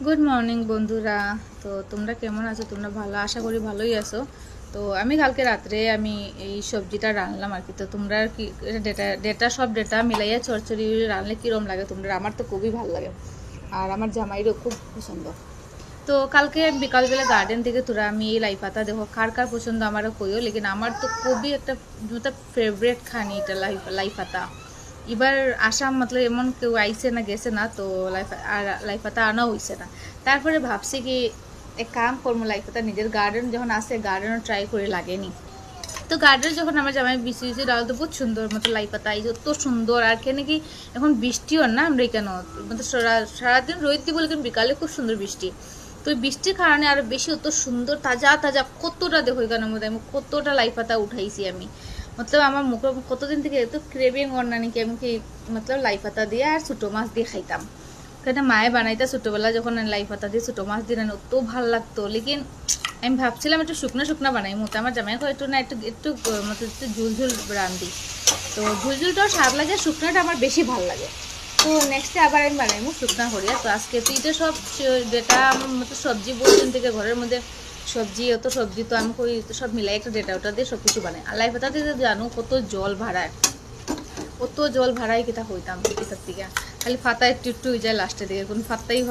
Good morning বন্ধুরা। তো তোমরা কেমন আছো? তোমরা ভালো, আশা করি ভালোই আছো। তো আমি কালকে রাত্রে আমি এই সবজিটা রান্নাম আর কি। তো তোমরা আর কি সব ডেটা মিলাইয়া চড়চড়ি রান্নলে কীরকম লাগে তোমরা? আমার তো খুবই ভালো লাগে, আর আমার জামাইরও খুব পছন্দ। তো কালকে বিকালবেলা গার্ডেন থেকে তোরা আমি এই লাই পাতা দেখো, কার কার পছন্দ আমারও কইও, লেকিন আমার তো খুবই একটা ফেভারেট খানি এটা লাই পাতা। এবার আসাম মতলব এমন কেউ আইছে না গেছে না, তো লাই পাতা আনাও হয়েছে না। তারপরে ভাবছি কি এক কাম করবো, লাই পাতা নিজের গার্ডেন যখন আসে গার্ডেনও ট্রাই করে লাগেনি। তো গার্ডেন যখন আমার জামাই বিচি বিচি ডাল তো বহুত সুন্দর মতো লাই পাতা এই যত সুন্দর। আর কেন কি এখন বৃষ্টিও না আমরা কেন মতো সারাদিন রোদ দিব, লেকিন বিকালে খুব সুন্দর বৃষ্টি। তো ওই বৃষ্টির কারণে আরো বেশি অত সুন্দর তাজা তাজা কতটা দেখো এখানের মধ্যে আমি কতটা লাই পাতা উঠাইছি আমি। মতলব আমার মুখ কতদিন থেকে এত ক্রেভিং কর না নাকি আমি কি মতলব লাই পাতা দিয়ে আর ছোটো মাছ দিয়ে খাইতাম। কেন মায়ে বানাইতা ছোটোবেলা যখন লাই পাতা দিয়ে ছোটো মাছ দিয়ে অত ভালো লাগতো। লেকিন আমি ভাবছিলাম একটু শুকনো শুকনো বানাই মতো, আমার জামাই একটু না একটু একটু মতো একটু ঝুলঝুল রান্ধি। তো ঝুলঝুলটাও স্বাদ লাগে, শুকনোটা আমার বেশি ভালো লাগে। তো নেক্সটে আবার আমি বানাইমু শুকনা করিয়া। তো আজকে তো এটা সব যেটা আমার মতো সবজি বহুদিন থেকে ঘরের মধ্যে সবজি তো আমি করি তো সব মিলাই একটা ডেটা ওটা দিয়ে সব কিছু বানাই। আর লাই পাতা দিয়ে জানো কত জল ভাড়ায়, কত জল ভাড়ায় কিতা হইতাম এটার থেকে। খালি ফাতা একটু একটু হয়ে যায় লাস্টের দিকে, কোনো ফাত্তাই